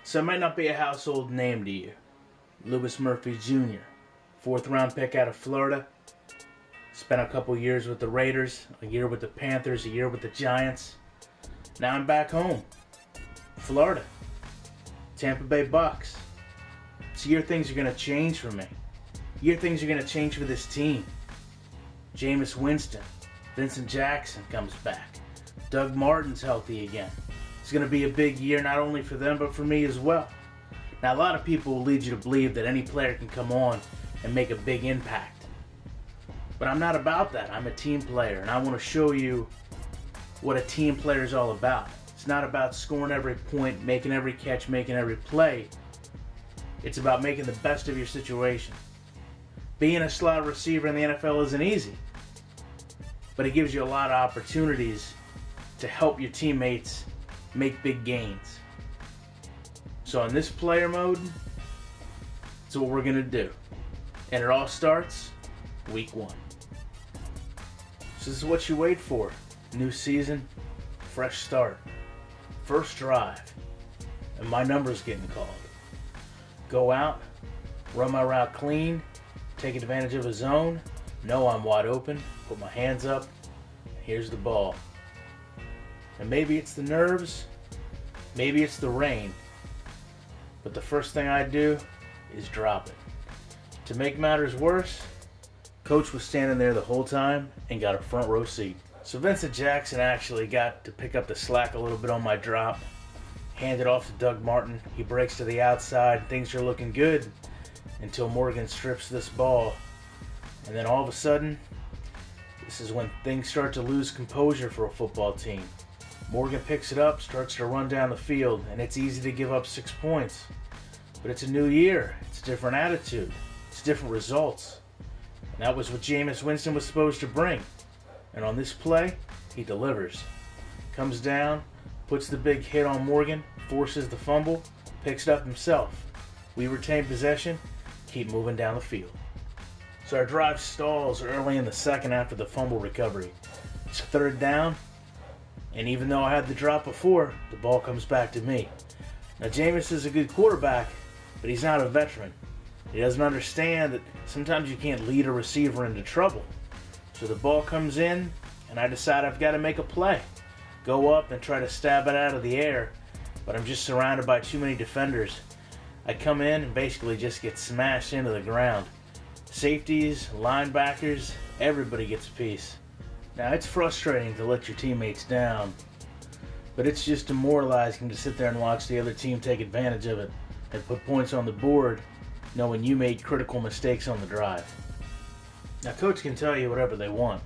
So it might not be a household name to you. Louis Murphy Jr., 4th round pick out of Florida. Spent a couple years with the Raiders, a year with the Panthers, a year with the Giants. Now I'm back home. Florida. Tampa Bay Bucks. It's a year things are going to change for me. A year things are going to change for this team. Jameis Winston. Vincent Jackson comes back. Doug Martin's healthy again. It's going to be a big year not only for them but for me as well. Now a lot of people will lead you to believe that any player can come on and make a big impact. But I'm not about that. I'm a team player and I want to show you what a team player is all about. It's not about scoring every point, making every catch, making every play. It's about making the best of your situation. Being a slot receiver in the NFL isn't easy, but it gives you a lot of opportunities to help your teammates make big gains. So in this player mode, that's what we're going to do. And it all starts week 1. So this is what you wait for. New season, fresh start, first drive, and my number's getting called. Go out, run my route clean, take advantage of a zone, know I'm wide open, put my hands up, and here's the ball. And maybe it's the nerves, maybe it's the rain, but the first thing I do is drop it. To make matters worse, Coach was standing there the whole time and got a front row seat. So Vincent Jackson actually got to pick up the slack a little bit on my drop, hand it off to Doug Martin. He breaks to the outside, things are looking good until Morgan strips this ball. And then all of a sudden, this is when things start to lose composure for a football team. Morgan picks it up, starts to run down the field, and it's easy to give up 6 points. But it's a new year, it's a different attitude, it's different results. And that was what Jameis Winston was supposed to bring. And on this play, he delivers. Comes down, puts the big hit on Morgan, forces the fumble, picks it up himself. We retain possession, keep moving down the field. So our drive stalls early in the second after the fumble recovery. It's 3rd down, and even though I had the drop before, the ball comes back to me. Now Jameis is a good quarterback, but he's not a veteran. He doesn't understand that sometimes you can't lead a receiver into trouble. So the ball comes in, and I decide I've got to make a play. Go up and try to stab it out of the air, but I'm just surrounded by too many defenders. I come in and basically just get smashed into the ground. Safeties, linebackers, everybody gets a piece. Now it's frustrating to let your teammates down, but it's just demoralizing to sit there and watch the other team take advantage of it and put points on the board knowing you made critical mistakes on the drive. Now coach can tell you whatever they want.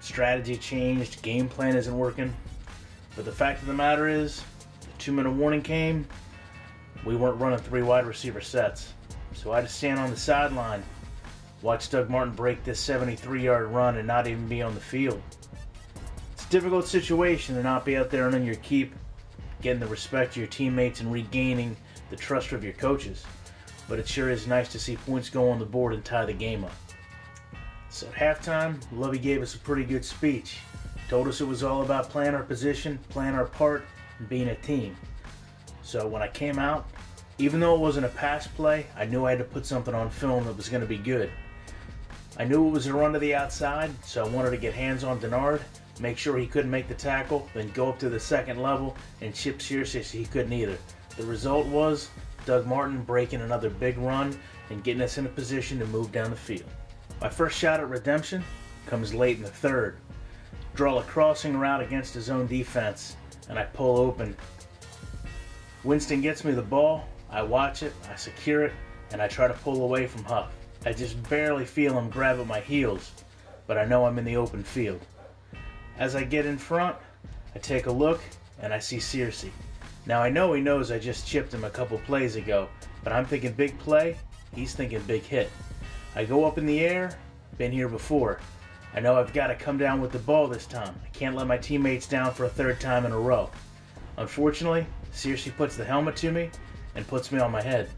Strategy changed, game plan isn't working, but the fact of the matter is, the 2-minute warning came, we weren't running 3 wide receiver sets. So I had to stand on the sideline, watch Doug Martin break this 73-yard run and not even be on the field. It's a difficult situation to not be out there earning your keep, getting the respect of your teammates and regaining the trust of your coaches. But it sure is nice to see points go on the board and tie the game up. So at halftime, Lovey gave us a pretty good speech. Told us it was all about playing our position, playing our part, and being a team. So when I came out, even though it wasn't a pass play, I knew I had to put something on film that was going to be good. I knew it was a run to the outside, so I wanted to get hands on Denard, make sure he couldn't make the tackle, then go up to the second level and chip Searcy so he couldn't either. The result was Doug Martin breaking another big run and getting us in a position to move down the field. My first shot at redemption comes late in the 3rd. Draw a crossing route against his own defense, and I pull open. Winston gets me the ball, I watch it, I secure it, and I try to pull away from Huff. I just barely feel him grab at my heels, but I know I'm in the open field. As I get in front, I take a look, and I see Searcy. Now I know he knows I just chipped him a couple plays ago, but I'm thinking big play, he's thinking big hit. I go up in the air, been here before. I know I've got to come down with the ball this time. I can't let my teammates down for a 3rd time in a row. Unfortunately, Searcy puts the helmet to me and puts me on my head.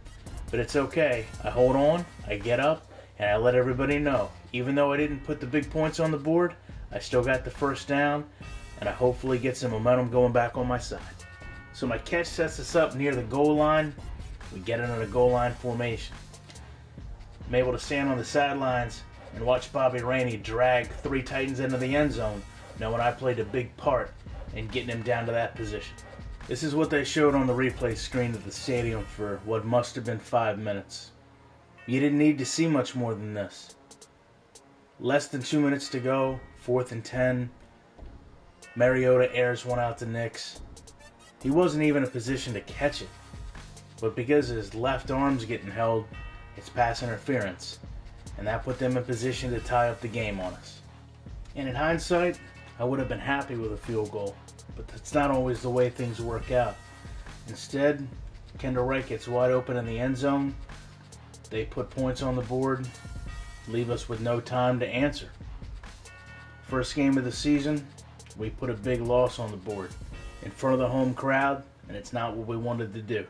But it's okay. I hold on, I get up, and I let everybody know. Even though I didn't put the big points on the board, I still got the first down, and I hopefully get some momentum going back on my side. So my catch sets us up near the goal line. We get into the goal line formation. I'm able to stand on the sidelines and watch Bobby Rainey drag 3 Titans into the end zone, knowing I played a big part in getting him down to that position. This is what they showed on the replay screen at the stadium for what must have been 5 minutes. You didn't need to see much more than this. Less than 2 minutes to go, 4th and 10. Mariota airs one out to Nix. He wasn't even in a position to catch it, but because his left arm's getting held, it's pass interference, and that put them in position to tie up the game on us. And in hindsight, I would have been happy with a field goal, but that's not always the way things work out. Instead, Kendall Wright gets wide open in the end zone. They put points on the board, leave us with no time to answer. First game of the season, we put a big loss on the board in front of the home crowd, and it's not what we wanted to do.